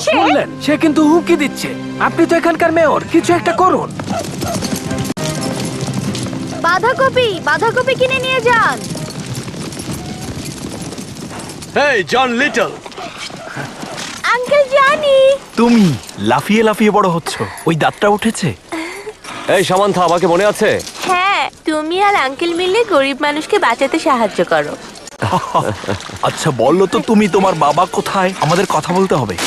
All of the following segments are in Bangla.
সে? শুনলেন, সে কিন্তু হুমকি দিচ্ছে। আপনি তো এখানকার মেয়র, কিছু একটা করুন। বাঁধাকপি কিনে নিয়ে যান। এই জন লিটল, আঙ্কেল জানি। তুমি লাফিয়ে লাফিয়ে বড় হচ্ছ, ওই দাঁতটা উঠেছে। এই সামান্থা, আমাকে মনে আছে? হ্যাঁ, তুমি আর আঙ্কেল মিলে গরিব মানুষকে বাঁচাতে সাহায্য করো। আচ্ছা বললো তো তুমি তোমার বাবা কোথায়, আমাদের কথা বলতে হবে।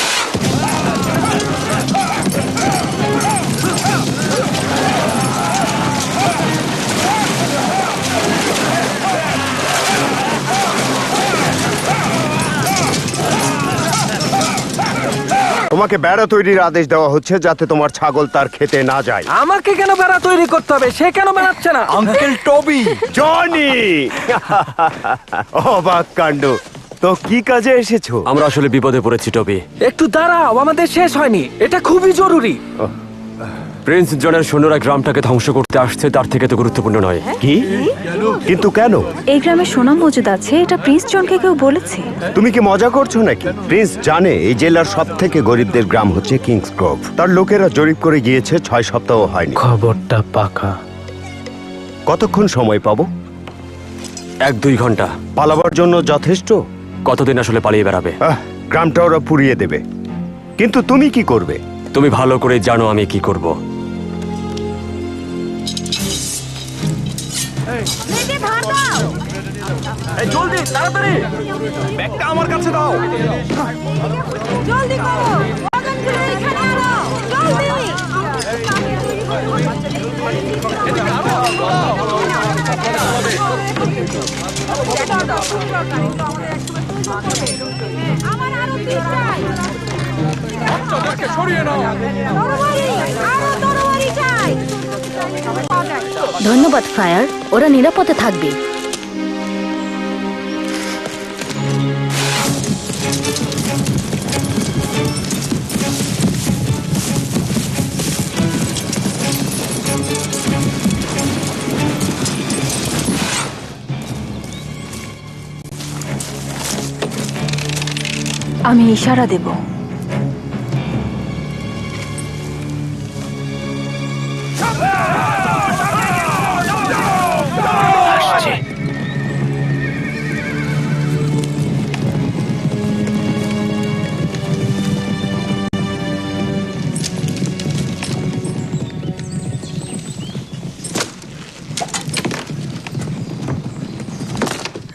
তোমাকে বেড়া তৈরির আদেশ দেওয়া হচ্ছে যাতে তোমার ছাগল তার খেতে না যায়। আমাকে কেন বেড়া তৈরি করতে হবে? সে কেন বানাচ্ছে না? আঙ্কেল টবি। জনি! অবাক কাণ্ড। তো কি কাজে এসেছো? আমরা আসলে বিপদে পড়েছি টবি। একটু দাঁড়াও, আমাদের শেষ হয়নি, এটা খুবই জরুরি। প্রিন্স জনের সৈন্যরা গ্রামটাকে ধ্বংস করতে আসছে, তার থেকে তো গুরুত্বপূর্ণ নয়। কি? কিন্তু কেন? এই গ্রামে সোনা মজুদ আছে, এটা প্রিন্স জনকে কেউ বলেছে। তুমি কি মজা করছো নাকি? প্রিন্স জানে এই জেলার সব থেকে গরিবদের গ্রাম হচ্ছে কিংস গ্রোভ। তার লোকেরা জরিপ করে গিয়েছে, 6 সপ্তাহ হয়নি। খবরটা পাকা। কতক্ষণ সময় পাবো? 1-2 ঘন্টা। পালাবার জন্য যথেষ্ট? কতদিন আসলে পালিয়ে বেড়াবে? গ্রামটা ওরা পুড়িয়ে দেবে। কিন্তু তুমি কি করবে? তুমি ভালো করে জানো আমি কি করব। জলদি তাড়াতাড়ি ব্যাগটা আমার কাছে দাও। জলদি করো, বাগানগুলো এখানে আনো, জলদি। আমার আরো কি চাই? সরিয়ে নাও। তরবারি চাই। ধন্যবাদ ফায়ার, ওরা নিরাপদে থাকবে। আমি ইশারা দেব।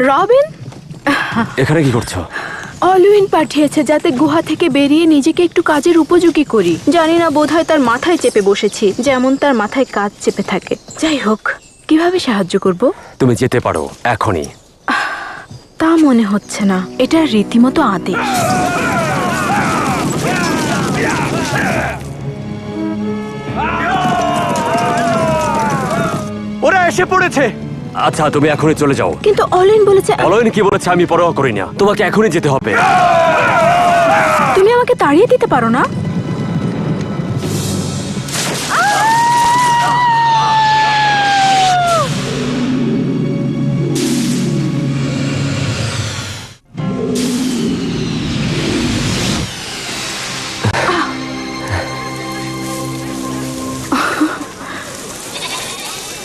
রবিন, এখানে কি করছো? অলউইন পাঠিয়েছে যাতে গুহা থেকে বেরিয়ে নিজেকে একটু কাজের উপযোগী করি। জানি না, বোধহয় তার মাথায় চেপে বসেছি, যেমন তার মাথায় কাজ চেপে থাকে। যাই হোক, কিভাবে সাহায্য করব? তুমি যেতে পারো এখনই। তা মনে হচ্ছে না, এটা রীতিমতো আদেশ। ওরা এসে পড়েছে। আচ্ছা, তুমি এখনই চলে যাও। কিন্তু অলউইন বলেছে। অলয়ন কি বলেছে আমি পরোয়া করি না, তোমাকে এখনই যেতে হবে। তুমি আমাকে তাড়িয়ে দিতে পারো না?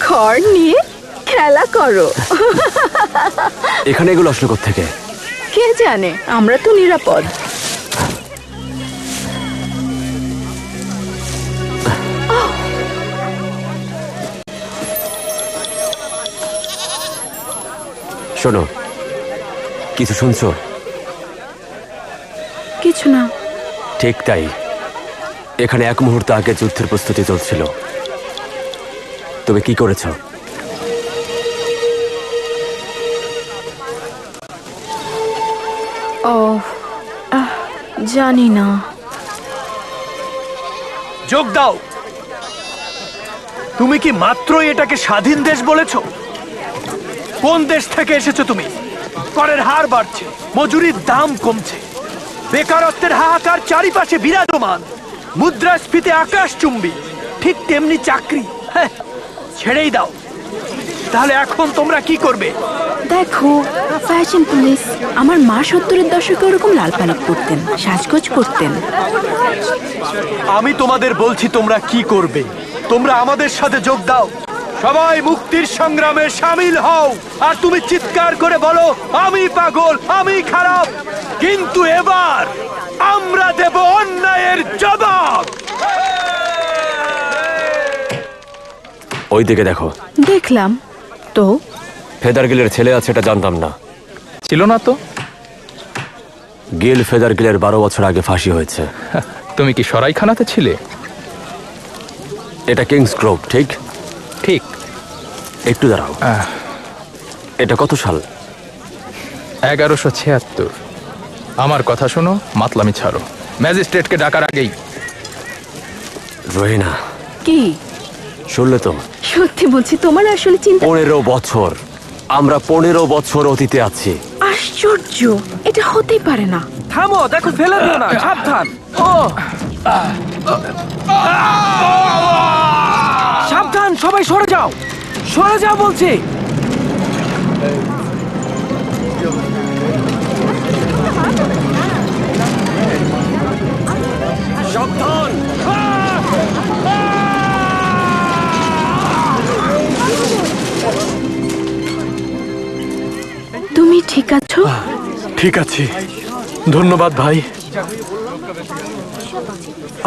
খড় নিয়ে খেলা করো। এখানে এগুলো আসলো কোত্থেকে? কে জানে, আমরা তো নিরাপদ। শোনো, কিছু শুনছো? কিছু না। ঠিক তাই, এখানে 1 মুহূর্ত আগে যুদ্ধের প্রস্তুতি চলছিল। তুমি কি করেছো? ও, জানি না। যোগ দাও। তুমি কি মাত্রই এটাকে স্বাধীন দেশ বলেছো? কোন দেশ থেকে এসেছো তুমি? করের হার বাড়ছে, মজুরির দাম কমছে, বেকারত্বের হাহাকার চারিপাশে বিরাজমান, মুদ্রাস্ফীতি আকাশচুম্বী। ঠিক তেমনি চাকরি ছেড়েই দাও। তাহলে এখন তোমরা কি করবে? দেখো, ফ্যাশন পুলিশ। আমার মা 70-এর দশকে ওরকম লাল পালক পরতেন, সাজগোজ করতেন। আমি তোমাদের বলছি তোমরা কি করবে। তোমরা আমাদের সাথে যোগ দাও, সবাই মুক্তির সংগ্রামে সামিল হও। আর তুমি চিৎকার করে বলো, আমি পাগল, আমি খারাপ। কিন্তু এবার আমরা দেব অন্যায়ের জবাব। ওই দিকে দেখো, দেখলাম তো। ফেদার গিলের ছেলে আছে এটা জানতাম না। ছিল না তো? গিল ফেদার গিলের 12 বছর আগে ফাঁসি হয়েছে। তুমি কি সরাইখানাতে ছিলে? এটা কিংস গ্রোভ, ঠিক? ঠিক। একটু দাঁড়াও, এটা কত সাল? 1176। আমার কথা শোনো, মাতলামি ছাড়ো। ম্যাজিস্ট্রেটকে ডাকার আগেই। রোহিনা, কি শুনলে তো? সত্যি বলছি, তোমার আসলে চিন্তা। 15 বছর, আমরা 15 বছর অতীতে আছি। আশ্চর্য, এটা হতেই পারে না। থামো, দেখো, ফেলে দিও না, সাবধান। ও সাবধান, সবাই সরে যাও, সরে যাও বলছি। সাবধান! তুমি ঠিক আছো? ঠিক আছে, ধন্যবাদ ভাই।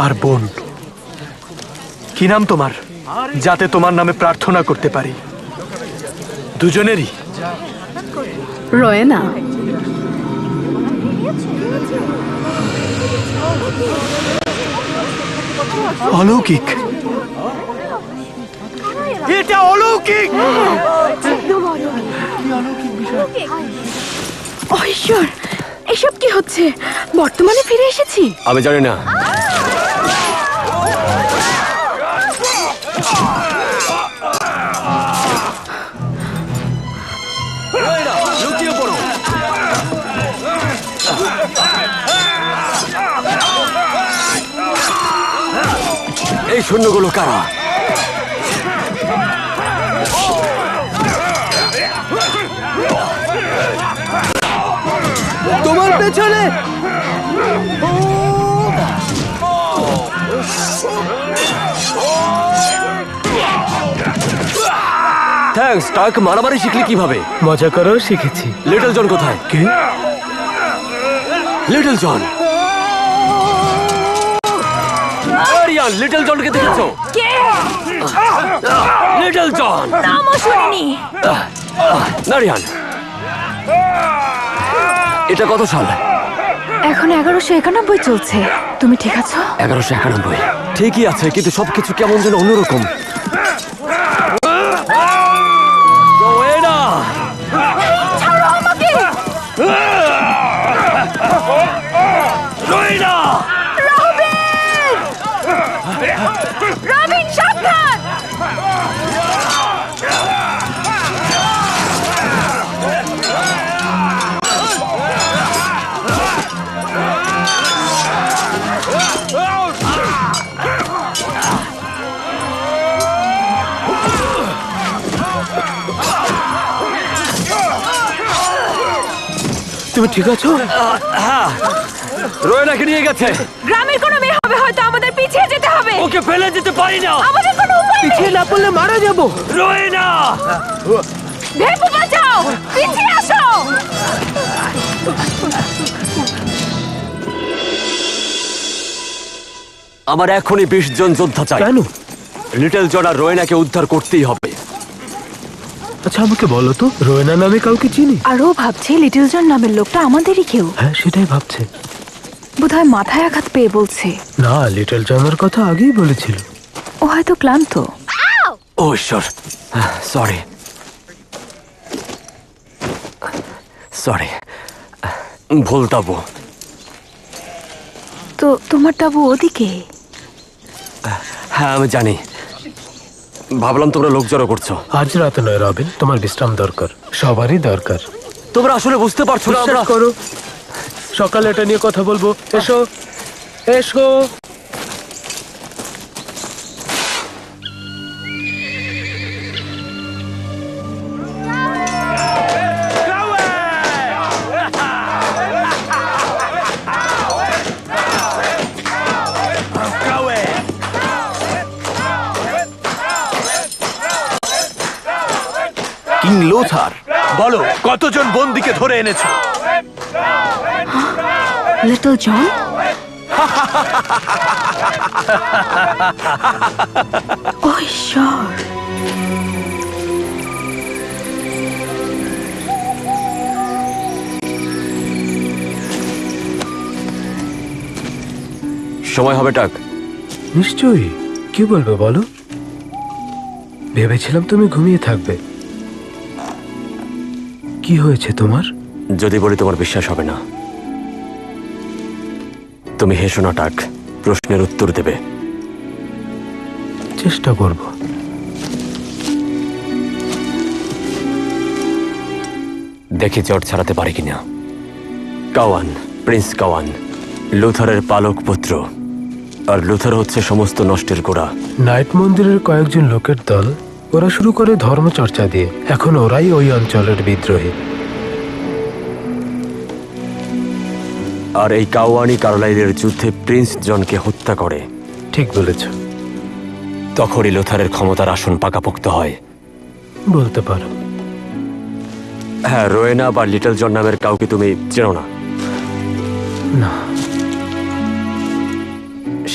আর বোন, কি নাম তোমার? যাতে তোমার নামে প্রার্থনা করতে পারি। দুজনেরই। রয়না। অলৌকিক, এটা অলৌকিক। ও ঈশ্বর, এসব কি হচ্ছে? বর্তমানে ফিরে এসেছি। আমি জানি না। লুকিয়ে পড়ো। এই সৈন্যগুলো কারা? তোমার পেছনে। থ্যাঙ্কস। টাক মারামারি শিখলি কিভাবে? মজা করো শিখেছি। লিটল জন কোথায়? কে? লিটল জন। আরিয়ান, লিটল জনকে দেখেছো? কে? লিটল জন। নামও শুনিনি। নারিয়ান, এটা কত সাল? এখন 1191 চলছে। তুমি ঠিক আছো? 1191। ঠিকই আছে, কিন্তু সবকিছু কেমন যেন অন্যরকম। রোয়েনা! রোয়েনা! রবিন, সাবধান! তুমি ঠিক আছো? হ্যাঁ, রোয়েনাকে নিয়ে গেছে। গ্রামের কোনো মেয়ে হবে, হয়তো আমাদের পিছিয়ে যেতে হবে। ওকে ফেলে যেতে পারি না। আমাদের কোনো উপায় নেই। পিছিয়ে না পড়লে মারা যাবো। রোয়েনা! ভেপু বাঁচাও, পিছিয়ে আসো। আমার এখনই 20 জন যোদ্ধা চাই। কেন? লিটল জন আর রোয়েনাকে উদ্ধার করতেই হবে। আচ্ছা আমাকে বলো তো, রোয়েনা নামে কাউকে চিনি? আর ও ভাবছে লিটল জন নামের লোকটা আমাদেরই কেউ। হ্যাঁ, সেটাই ভাবছে। বোধহয় মাথায় আঘাত পেয়ে বলছে। না, লিটল জনের কথা আগেই বলেছিল। ও হয়তো ক্লান্ত। ও ঈশ্বর, সরি সরি, ভুল তাবু। তো তোমার তাবু ওদিকে। হ্যাঁ আমি জানি, ভাবলাম তোমরা লোক জড়ো করছো। আজ রাতে নয় রবিন, তোমার বিশ্রাম দরকার, সবারই দরকার। তোমরা আসলে বুঝতে পারছো না আমরা। বিশ্বাস করো, সকালে এটা নিয়ে কথা বলবো। এসো এসো। কিং লোথার, বলো কতজন বন্দীকে ধরে এনেছো? লিটল জন? ও ঈশ্বর! সময় হবে টাক। নিশ্চয়ই। কি বলবে বলো? ভেবেছিলাম তুমি ঘুমিয়ে থাকবে। কি হয়েছে তোমার? যদি বলি তোমার বিশ্বাস হবে না। তুমি হেসো না টাক, প্রশ্নের উত্তর দেবে। চেষ্টা করব। দেখি চট ছাড়াতে পারে কিনা। কাওয়ান, প্রিন্স কাওয়ান, লুথারের পালক পুত্র, আর লুথার হচ্ছে সমস্ত নষ্টের গোড়া। নাইট মন্দিরের কয়েকজন লোকের দল, ওরা শুরু করে ধর্মচর্চা দিয়ে। এখন ওরাই ওই অঞ্চলের বিদ্রোহী। আর এই কাওয়ানি কার্লাইলের যুদ্ধে প্রিন্স জনকে হত্যা করে। ঠিক বলেছ। তখনই লুথারের ক্ষমতার আসন পাকাপোক্ত হয়। বলতে পারো। হ্যাঁ, রোয়েনা বা লিটল জন নামের কাউকে তুমি চেনো না? না।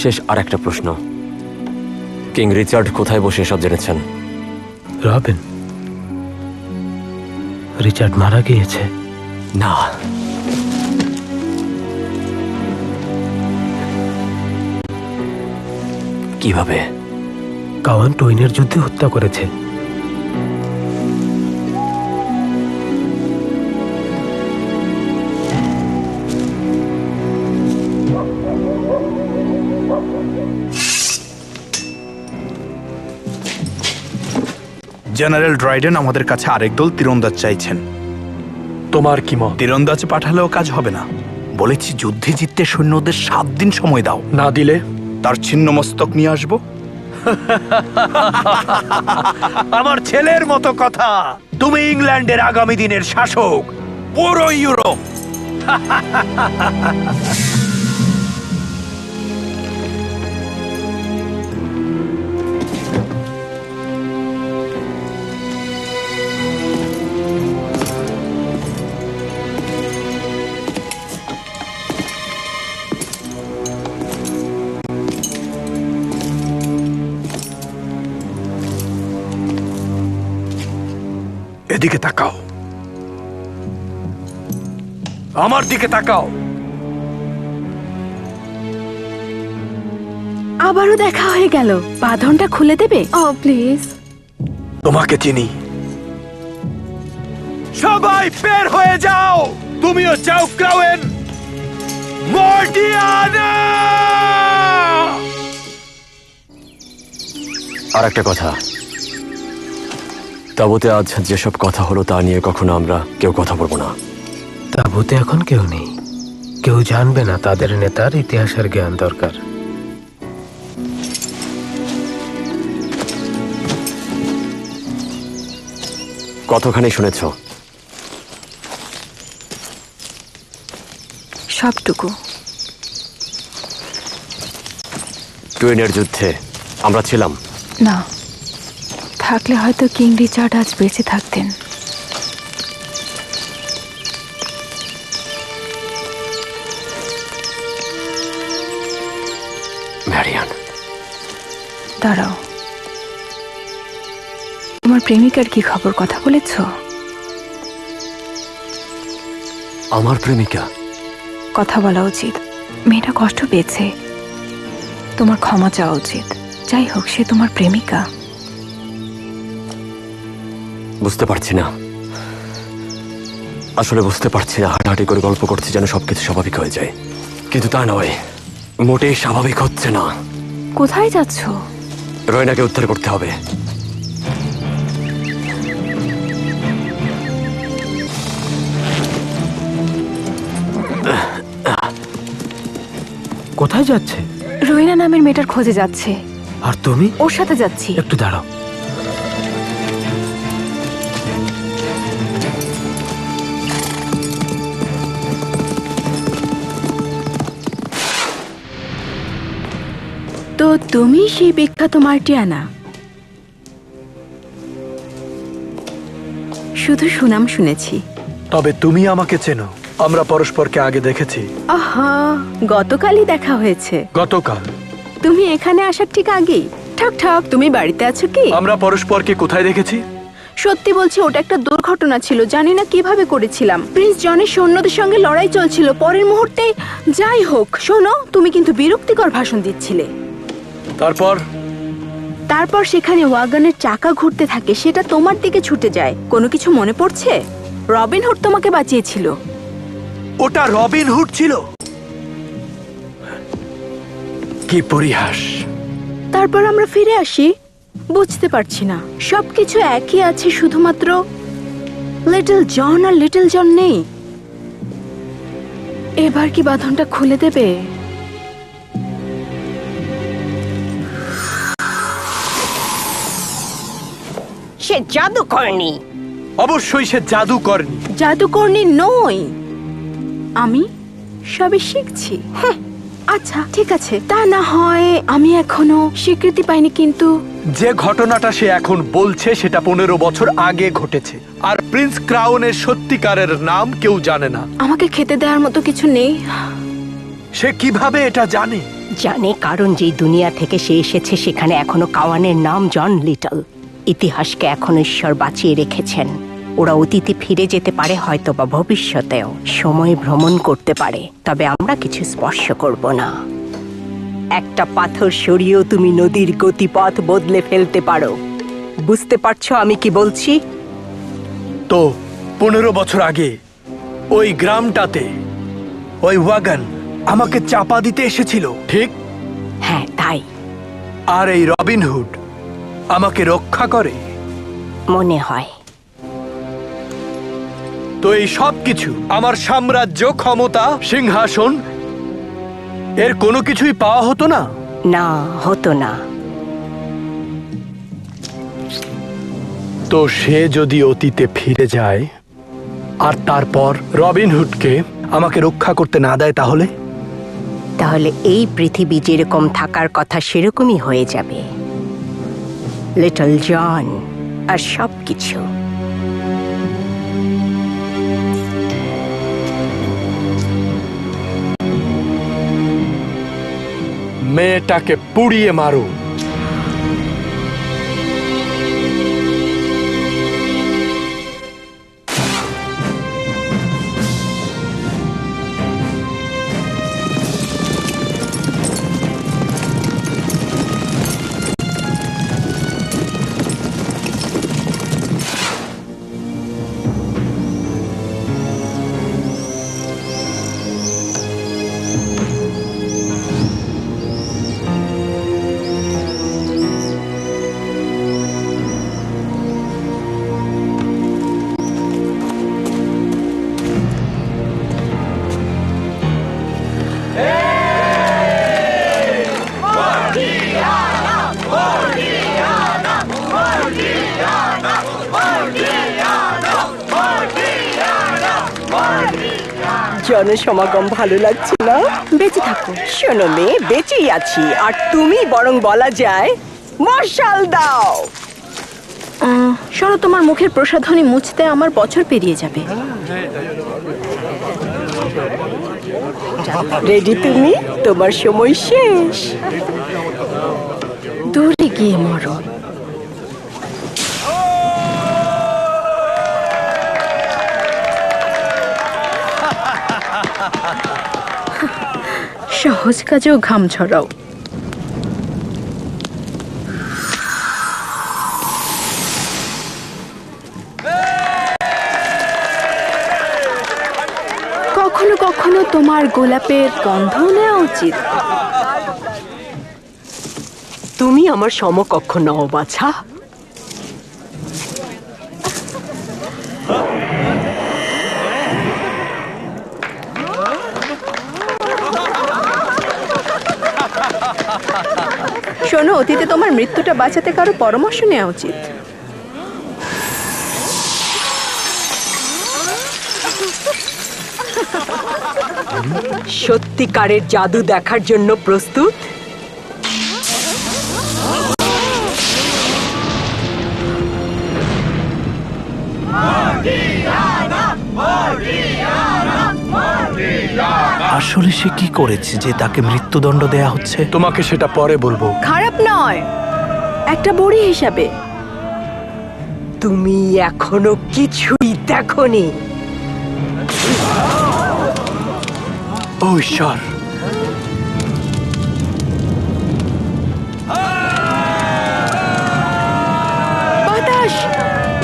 শেষ আর একটা প্রশ্ন, কিং রিচার্ড কোথায় বসে সব জেনেছেন? রবিন। রিচার্ড মারা গিয়েছে। না, কিভাবে? কাওয়ান টুইনের যুদ্ধে হত্যা করেছে। জেনারেল ড্রাইডেন আমাদের কাছে আরেক দল তীরন্দাজ চাইছেন। তোমার কি মত? তীরন্দাজ পাঠালেও কাজ হবে না। বলেছি যুদ্ধে জিততে সৈন্যদের 7 দিন সময় দাও। না দিলে তার ছিন্ন মস্তক নিয়ে আসবো। আমার ছেলের মতো কথা। তুমি ইংল্যান্ডের আগামী দিনের শাসক, পুরো ইউরোপ। এদিকে তাকাও, আমার দিকে তাকাও। আবারও দেখা হয়ে গেল। বাঁধনটা খুলে দেবে? ও প্লিজ। তোমাকে চিনি। সবাই বের হয়ে যাও। তুমিও যাও ক্রাউয়েন। মর্টিয়ানা! আর একটা কথা, তাবুতে আজ যেসব কথা হলো তা নিয়ে কখনো আমরা কেউ কথা বলবো না। তাবুতে এখন কেউ নেই। কেউ জানবে না তাদের নেতার ইতিহাসের জ্ঞান দরকার। কতখানি শুনেছ? সবটুকু। টুইনের যুদ্ধে আমরা ছিলাম না, থাকলে হয়তো কিং রিচার্ড আজ বেঁচে থাকতেন। ম্যারিয়ান। দাঁড়াও, তোমার প্রেমিকার কি খবর? কথা বলেছ? আমার প্রেমিকা? কথা বলা উচিত। মেয়েটা কষ্ট পেয়েছে, তোমার ক্ষমা চাওয়া উচিত। যাই হোক, সে তোমার প্রেমিকা। বুঝতে পারছি না, আসলে বুঝতে পারছি না। হাঁটাহাঁটি করে গল্প করছি যেন সবকিছু স্বাভাবিক হয়ে যায়, কিন্তু তা নয়। মোটেই স্বাভাবিক হচ্ছে না। কোথায় যাচ্ছ? রয়নাকে উদ্ধার করতে হবে। কোথায় যাচ্ছে? রোয়েনা নামের মেয়েটার খোঁজে যাচ্ছে। আর তুমি? ওর সাথে যাচ্ছি। একটু দাঁড়াও। তো তুমি সেই বিখ্যাত মার্টিয়ানা? শুধু সুনাম শুনেছি। তবে তুমি আমাকে চেনো, আমরা পরস্পরকে আগে দেখেছি। আহা, গতকালই দেখা হয়েছে। গতকাল তুমি এখানে আসার ঠিক আগেই। ঠাক ঠাক, তুমি বাড়িতে আছো কি? আমরা পরস্পরকে কোথায় দেখেছি? সত্যি বলছি, ওটা একটা দুর্ঘটনা ছিল। জানি না কিভাবে করেছিলাম। প্রিন্স জনের সৈন্যদের সঙ্গে লড়াই চলছিল, পরের মুহূর্তে। যাই হোক, শোনো, তুমি কিন্তু বিরক্তিকর ভাষণ দিচ্ছিলে। তারপর সেখানে ওয়াগনের চাকা ঘুরতে থাকে, সেটা তোমার দিকে ছুটে যায়। কোনো কিছু মনে পড়ছে? রবিন হুড তোমাকে বাঁচিয়েছিল। ওটা রবিন হুড ছিল? কি পরিহাস! তারপর আমরা ফিরে আসি। বুঝতে পারছি না, সবকিছু একই আছে, শুধুমাত্র লিটল জন আর লিটল জন নেই। এবার কি বাঁধনটা খুলে দেবে? সে জাদু করেনি। অবশ্যই সে জাদু করেনি। জাদুকরনি নই, আমি সবে শিখছি। আচ্ছা ঠিক আছে, তা না হয় আমি এখনো স্বীকৃতি পাইনি, কিন্তু যে ঘটনাটা সে এখন বলছে সেটা 15 বছর আগে ঘটেছে, আর প্রিন্স ক্রাউনের সত্যিকারের নাম কেউ জানে না। আমাকে খেতে দেওয়ার মতো কিছু নেই। সে কিভাবে এটা জানে? জানে, কারণ যেই দুনিয়া থেকে সে এসেছে সেখানে এখনো কাওয়ানের নাম জন লিটল। ইতিহাসকে এখনো ঈশ্বর বাঁচিয়ে রেখেছেন। ওরা অতীতে ফিরে যেতে পারে, হয়তো বা ভবিষ্যতেও সময় ভ্রমণ করতে পারে, তবে আমরা কিছু স্পর্শ করব না। একটা পাথর সরিয়েও তুমি নদীর গতিপথ বদলে ফেলতে পারো। বুঝতে পারছো আমি কি বলছি? তো 15 বছর আগে ওই গ্রামটাতে ওই ওয়াগন আমাকে চাপা দিতে এসেছিল, ঠিক? হ্যাঁ, তাই। আর এই রবিন হুড আমাকে রক্ষা করে, মনে হয়। তো এই সব কিছু, আমার সাম্রাজ্য, ক্ষমতা, সিংহাসন, এর কোনো কিছুই পাওয়া হতো না? না, হতো না। তো সে যদি অতীতে ফিরে যায় আর তারপর রবিন হুডকে আমাকে রক্ষা করতে না দেয়, তাহলে এই পৃথিবী যেরকম থাকার কথা সেরকমই হয়ে যাবে। লিটল জন আর সবকিছু। মেয়েটাকে পুড়িয়ে মারো। জনসমাগম ভালো লাগছে না? বেঁচে থাকো। শোনো মেয়ে, বেঁচেই আছি, আর তুমি বরং বলা যায় মশাল দাও। শোনো, তোমার মুখের প্রসাধনী মুছতে আমার বছর পেরিয়ে যাবে। রেডি তুমি? তোমার সময় শেষ। দূরে গিয়ে মরো। সহজ কাজেও ঘাম ছড়াও। কখনো কখনো তোমার গোলাপের গন্ধ নেওয়া উচিত। তুমি আমার সমকক্ষ নও, বাছা। শোনো, অতীতে তোমার মৃত্যুটা বাঁচাতে কারো পরামর্শ নেওয়া উচিত। সত্যিকারের জাদু দেখার জন্য প্রস্তুত? আসলে সে কি করেছে যে তাকে মৃত্যুদণ্ড দেয়া হচ্ছে? তোমাকে সেটা পরে বলবো। খারাপ নয়, একটা বুড়ি হিসাবে। তুমি এখনো কিছুই দেখোনি। ও ঈশ্বর! বাতাস,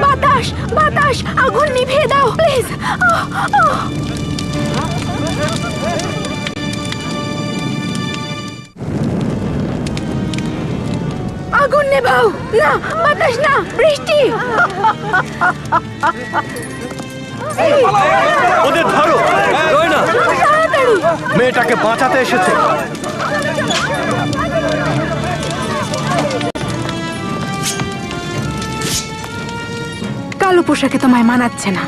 বাতাস, বাতাস! আগুন নিভিয়ে দাও প্লিজ। আগুন নেভাও না, বাতাস না, বৃষ্টি! ওদের ধরো। রয়না, তাড়াতাড়ি! মেয়েটাকে বাঁচাতে এসেছে। কালো পোশাকে তোমায় মানাচ্ছে না।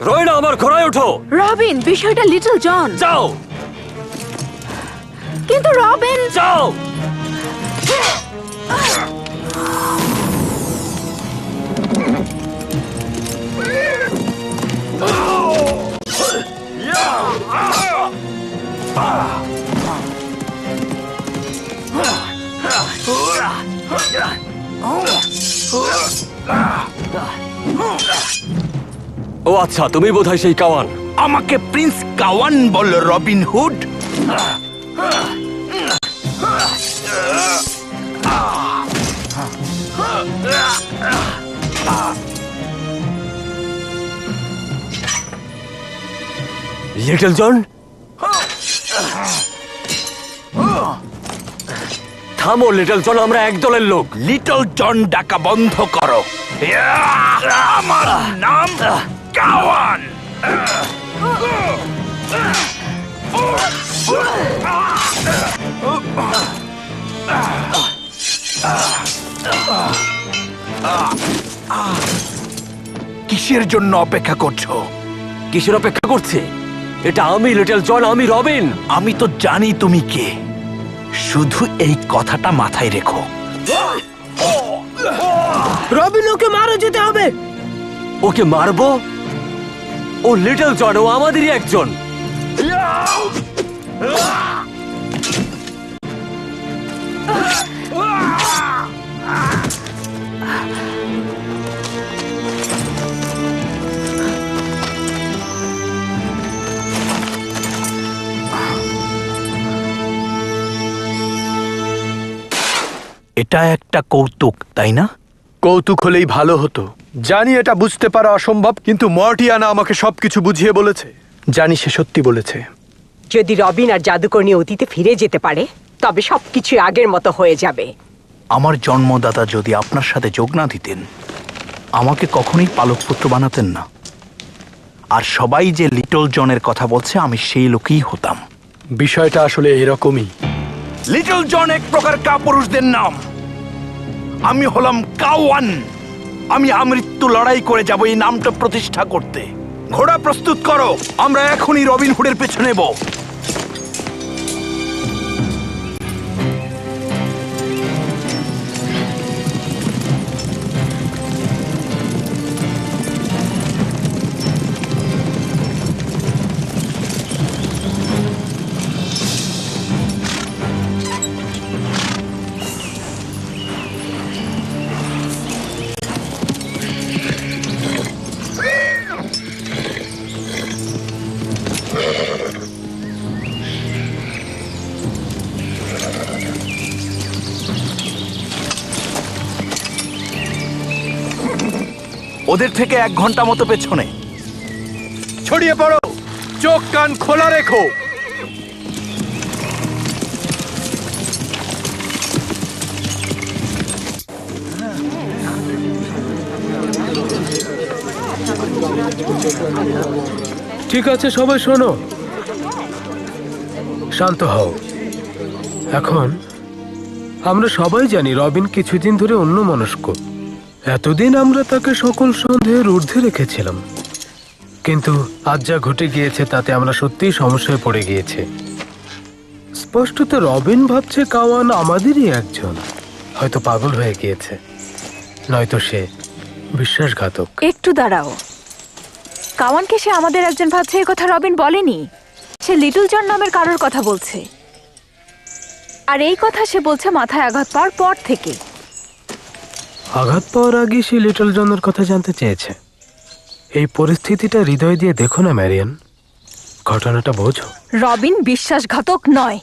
রয়না, আমার ঘোড়ায় ওঠো। রবিন, বিষয়টা লিটল জন। যাও, কিন্তু রবিন! যাও। ও আচ্ছা, তুমি বোধহয় সেই কাওয়ান। আমাকে প্রিন্স কাওয়ান বলল, রবিন হুড? লিটল জন, থামো লিটল জন, আমরা এক দলের লোক। লিটল জন ডাকা বন্ধ করো। আমার নাম কাওয়ান। কিসের জন্য অপেক্ষা করছো? কিসের অপেক্ষা করছে? এটা আমি লিটল জন, আমি রবিন। আমি তো জানি তুমি কে, শুধু এই কথাটা মাথায় রেখো। রবিন, ওকে মারা যেতে হবে। ওকে মারবো? ও লিটল জন, ও আমাদেরই একজন। এটা একটা কৌতুক, তাই না? কৌতুক হলেই ভালো হতো। জানি এটা বুঝতে পারা অসম্ভব, কিন্তু মর্টিয়ানা আমাকে সবকিছু বুঝিয়ে বলেছে। জানি সে সত্যি বলেছে। যদি রবিন আর জাদুকরণী অতীতে ফিরে যেতে পারে, তবে সবকিছু আগের মতো হয়ে যাবে। আমার জন্মদাতা যদি আপনার সাথে যোগ না দিতেন, আমাকে কখনোই পালকপুত্র বানাতেন না। আর সবাই যে লিটল জনের কথা বলছে, আমি সেই লোকই হতাম। বিষয়টা আসলে এরকমই। লিটল জন এক প্রকার কাপুরুষদের নাম। আমি হলাম কাওয়ান। আমি আমৃত্যু লড়াই করে যাব এই নামটা প্রতিষ্ঠা করতে। ঘোড়া প্রস্তুত করো, আমরা এখনই রবিন হুডের পেছনে নেব। ওদের থেকে 1 ঘন্টা মতো পেছনে। ছড়িয়ে পড়ো, চোখ কান খোলা রেখো। ঠিক আছে, সবাই শোনো, শান্ত হও। এখন আমরা সবাই জানি রবিন কিছুদিন ধরে অন্যমনস্ক। এতদিন আমরা তাকে সকল সন্দেহের ঊর্ধ্বে রেখেছিলাম, কিন্তু আজ যা ঘটে গিয়েছে তাতে আমরা সত্যিই সমস্যায় পড়ে গিয়েছে। স্পষ্টত রবিন ভাবছে কাওয়ান আমাদেরই একজন। হয়তো পাগল হয়ে গিয়েছে, নয়তো সে বিশ্বাসঘাতক। একটু দাঁড়াও, কাওয়ানকে সে আমাদের একজন ভাবছে এ কথা রবিন বলেনি। সে লিটল জন নামের কারোর কথা বলছে, আর এই কথা সে বলছে মাথায় আঘাত পাওয়ার পর থেকে। আঘাত পাওয়ার আগে সে লিটল জনের কথা জানতে চেয়েছে। এই পরিস্থিতিটা হৃদয় দিয়ে দেখো না ম্যারিয়ান, ঘটনাটা বোঝো। রবিন বিশ্বাসঘাতক নয়।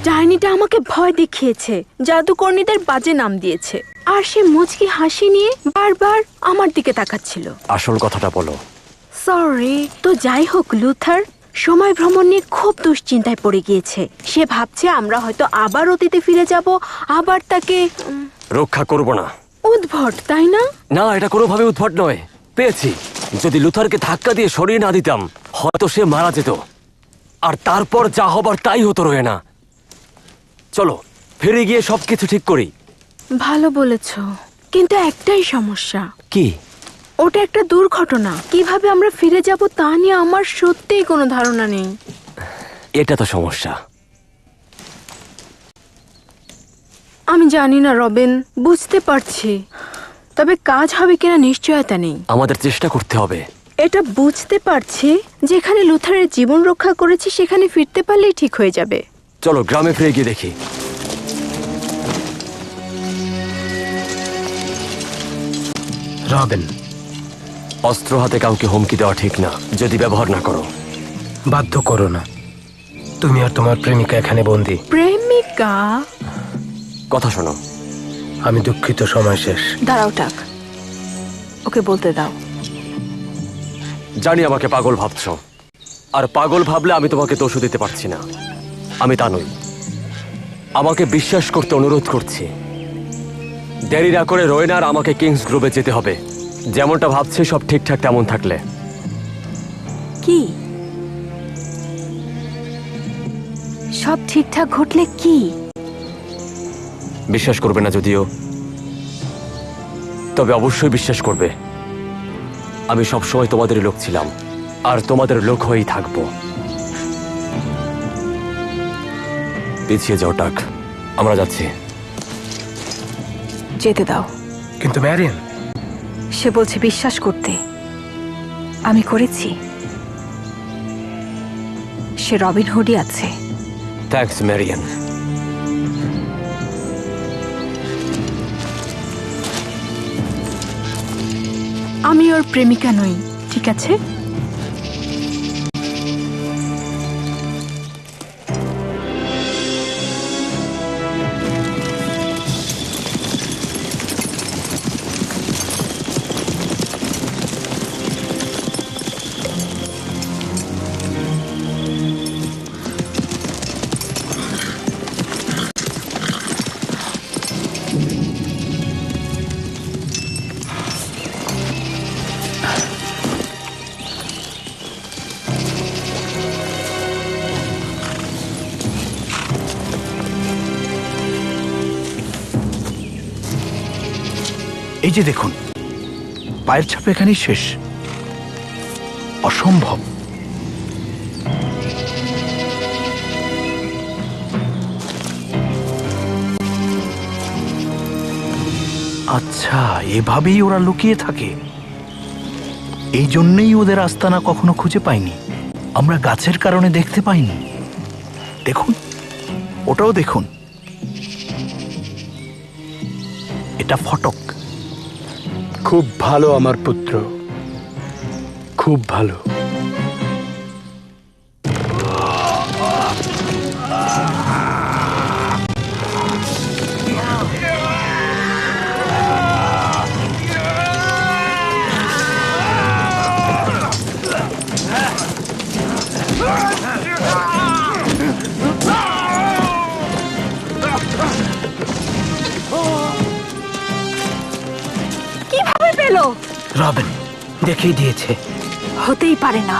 ডাইনিটা আমাকে ভয় দেখিয়েছে, জাদুকর্ণীদের বাজে নাম দিয়েছে, আর সে মুচকি হাসি নিয়ে বারবার আমার দিকে তাকাচ্ছিল। আসল কথাটা বলো। সরি। তো যাই হোক, লুথার সময় ভ্রমণ নিয়ে খুব দুশ্চিন্তায় পড়ে গিয়েছে। সে ভাবছে আমরা হয়তো আবার অতীতে ফিরে যাব, আবার তাকে রক্ষা করব না। উদ্ভট, তাই না? না, এটা কোনোভাবে উদ্ভট নয়। পেয়েছি। যদি লুথারকে ধাক্কা দিয়ে সরিয়ে না দিতাম, হয়তো সে মারা যেত, আর তারপর যা হবার তাই হতো রয়ে না। চলো ফিরে গিয়ে সবকিছু ঠিক করি। ভালো বলেছ, কিন্তু একটাই সমস্যা। কি? ওটা একটা দুর্ঘটনা। কিভাবে আমরা ফিরে যাব তা নিয়ে আমার সত্যিই কোনো ধারণা নেই। এটা তো সমস্যা। আমি জানি না রবিন, বুঝতে পারছি, তবে কাজ হবে কিনা নিশ্চয়তা নেই। আমাদের চেষ্টা করতে হবে। এটা বুঝতে পারছি, যেখানে লুথারের জীবন রক্ষা করেছি সেখানে ফিরতে পারলেই ঠিক হয়ে যাবে। চলো গ্রামে ফিরে গিয়ে দেখি। রবিন, অস্ত্র হাতে কাউকে হুমকি দেওয়া ঠিক না, যদি ব্যবহার না করো। বাধ্য করো না। তুমি আর তোমার প্রেমিকা এখানে বন্দি। প্রেমিকা? কথা শোনো। আমি দুঃখিত, সময় শেষ। দাঁড়াও টাক, ওকে বলতে দাও। জানি আমাকে পাগল ভাবছো, আর পাগল ভাবলে আমি তোমাকে দোষ দিতে পারছি না। আমি তা নই। আমাকে বিশ্বাস করতে অনুরোধ করছি। দেরি না করে রোয়েনার আমাকে কিংস গ্রুপে যেতে হবে। যেমনটা ভাবছি সব ঠিকঠাক তেমন থাকলে। কি সব ঠিকঠাক ঘটলে কি? বিশ্বাস করবে না যদিও, তবে অবশ্যই বিশ্বাস করবে। আমি সবসময় তোমাদেরই লোক ছিলাম, আর তোমাদের লোক হয়েই থাকবো। পিছিয়ে যাও টাক, আমরা যাচ্ছি। যেতে দাও। কিন্তু ম্যারিয়ান, সে বলছে বিশ্বাস করতে। আমি করেছি। সে রবিন হুডই আছে। থ্যাঙ্কস ম্যারিয়ান। আমি ওর প্রেমিকা নই, ঠিক আছে? এই যে দেখুন, পায়ের ছাপ এখানেই শেষ। অসম্ভব। আচ্ছা, এভাবেই ওরা লুকিয়ে থাকে। এই জন্যই ওদের আস্তানা কখনো খুঁজে পাইনি। আমরা গাছের কারণে দেখতে পাইনি। দেখুন, ওটাও দেখুন। এটা ফটক। খুব ভালো আমার পুত্র, খুব ভালো। কিভাবে পেলো? রবিন, দেখিয়ে দিয়েছে। হতেই পারে না।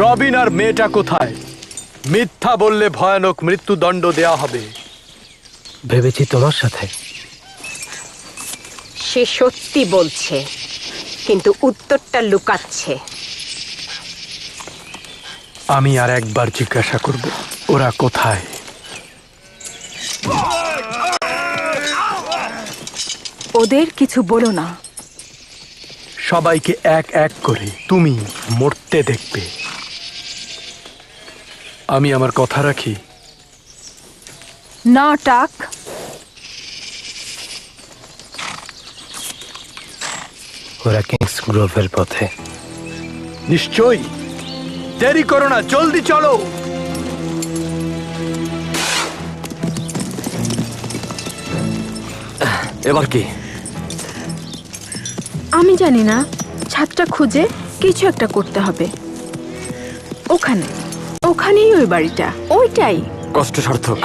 রবিন আর মেয়েটা কোথায়? মিথ্যা বললে ভয়ানক মৃত্যুদণ্ড দেয়া হবে। ভেবেছি তোমার সাথে। সে সত্যি বলছে, কিন্তু উত্তরটা লুকাচ্ছে। আমি আর একবার জিজ্ঞাসা করব, ওরা কোথায়? ওদের কিছু বলো না। সবাইকে এক এক করে তুমি মরতে দেখবে। আমি আমার কথা রাখি। না টাক। ওরা কিংস গ্রোভের পথে। নিশ্চয়ই, দেরি করো না, জলদি চলো। এবার কি? আমি জানি না, ছাদটা খুঁজে কিছু একটা করতে হবে। ওখানেই ওই বাড়িটা, ওইটাই। কষ্ট সার্থক।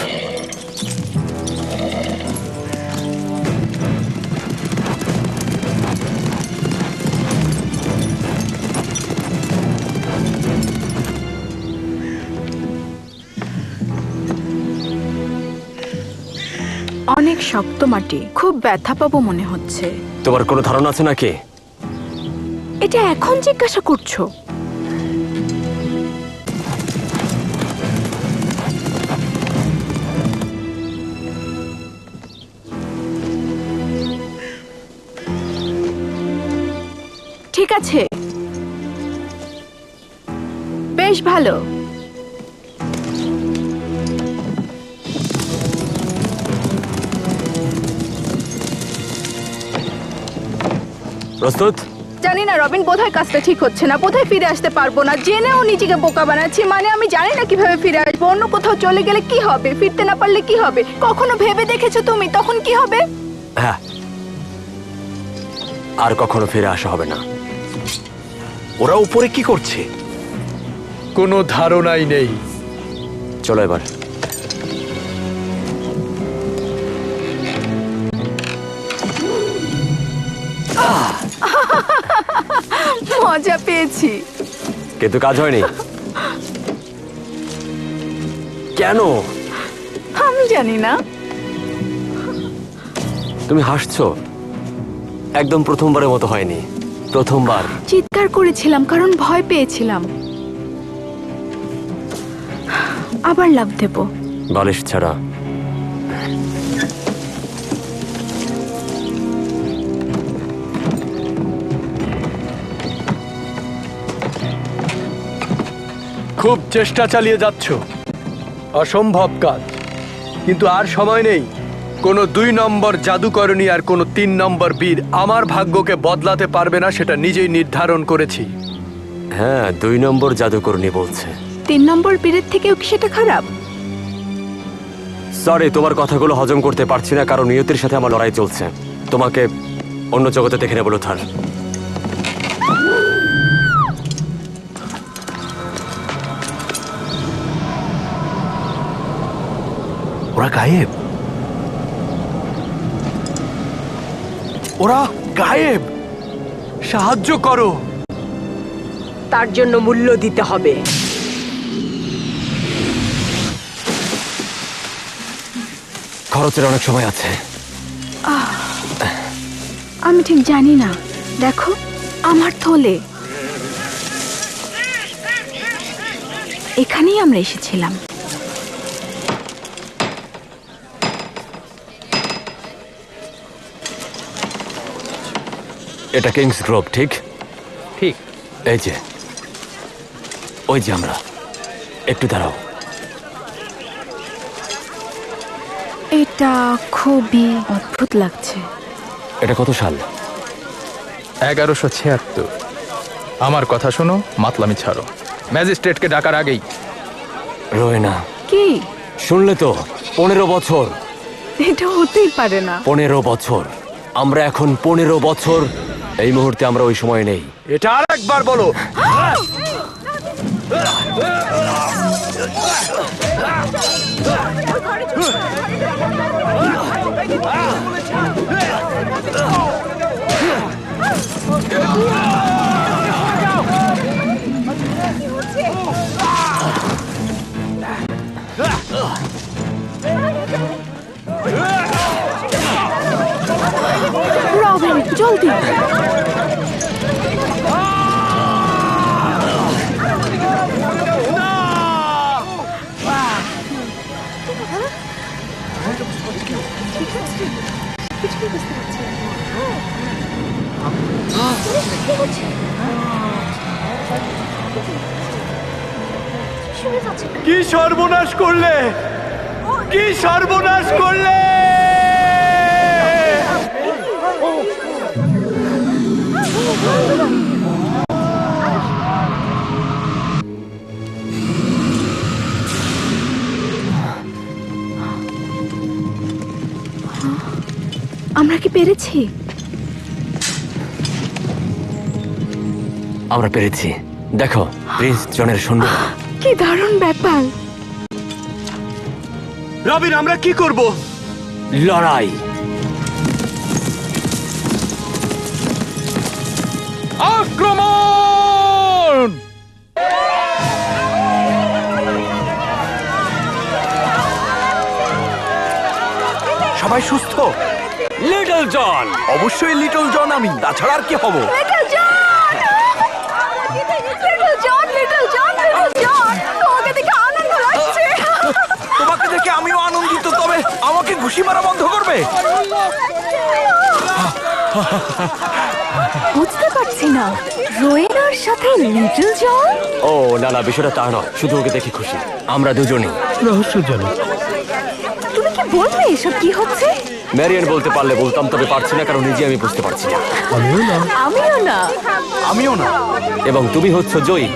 অনেক শক্ত মাটি, খুব ব্যথা পাবো মনে হচ্ছে। তোমার কোনো ধারণা আছে নাকি? এটা এখন জিজ্ঞাসা করছো? ঠিক আছে, বেশ ভালো। প্রস্তুত? জানি না রবিন, বোধহয় কাজটা ঠিক হচ্ছে না। বোধহয় ফিরে আসতে পারবো না। জেনেও নিজেকে বোকা বানাচ্ছি। মানে আমি জানি না কিভাবে ফিরে আসবো। অন্য কোথাও চলে গেলে কি হবে? ফিরতে না পারলে কি হবে? কখনো ভেবে দেখেছো তুমি তখন কি হবে? হ্যাঁ, আর কখনো ফিরে আসা হবে না। ওরা উপরে কি করছে? কোনো ধারণাই নেই। চলো এবার। মজা পেয়েছি, কিন্তু কাজ হয়নি। কেন? আমি জানি না। তুমি হাসছো। একদম প্রথমবারের মতো হয়নি। প্রথমবার চিৎকার করেছিলাম কারণ ভয় পেয়েছিলাম। আবার লাফ দেব। বালিশ ছাড়া। খুব চেষ্টা চালিয়ে যাচ্ছ, অসম্ভব কাজ। কিন্তু আর সময় নেই। কোনো 2 নম্বর জাদুকরণী আর কোনো 3 নম্বর বীর আমার ভাগ্যকে বদলাতে পারবে না, সেটা নিজেই নির্ধারণ করেছি। হ্যাঁ, 2 নম্বর জাদুকরণী বলছে। 3 নম্বর বীরের থেকেও কি সেটা খারাপ? সরি, তোমার কথাগুলো হজম করতে পারছি না, কারণ নিয়তির সাথে আমার লড়াই চলছে। তোমাকে অন্য জগতে দেখে নেব লুথার। ওরা গায়েব, ওরা গায়েব। সাহায্য করো। তার জন্য মূল্য দিতে হবে। খরচের অনেক সময় আছে। আমি ঠিক জানি না। দেখো আমার থলে, এখানেই আমরা এসেছিলাম। এটা কিংস গ্রোভ, ঠিক? ঠিক। এই যে, ওই যে আমরা। একটু দাঁড়াও। এটা খুবই অদ্ভুত লাগছে। এটা কত সাল? 1176। আমার কথা শোনো, মাতলামি ছাড়ো। ম্যাজিস্ট্রেটকে ডাকার আগেই। রোয়েনা, কি? শুনলে তো? 15 বছর। এটা হতেই পারে না। 15 বছর। আমরা এখন 15 বছর। এই মুহূর্তে আমরা ওই সময় নেই। এটা আর একবার বলো। রবিন, জলদি। কি সর্বনাশ করলে, কি সর্বনাশ করলে! আমরা কি পেরেছি? আমরা পেরেছি। দেখো, প্রিন্স জনের সৈন্য। কি দারুণ ব্যাপার। রবিন, আমরা কি করব? লড়াই। আক্রমণ! সবাই সুস্থ? লিটল জন। অবশ্যই লিটল জন আমি, তাছাড়া আর কি হব? লিটল জন! লিটল জন, লিটল জন, লিটল জন! তোমাকে দেখে আনন্দ লাগছে। তোমাকে দেখে আমিও আনন্দিত, তবে আমাকে ঘুষি মারা বন্ধ করবে? বুঝতে পারছি না, রোয়েনার সাথে লিটল জন? ও না না, বিষয়টা তা নয়, শুধু ওকে দেখে খুশি। আমরা দুজনেই। রহস্যজনক। তুমি কি বলবে এসব কি হচ্ছে? ম্যারিয়ান বলতে পারলে বলতাম, তবে পারছি না, কারণ নিজে আমি বুঝতে পারছি না। আমিও না। আমিও না। আমিও না। এবং তুমি হচ্ছ জয়ী।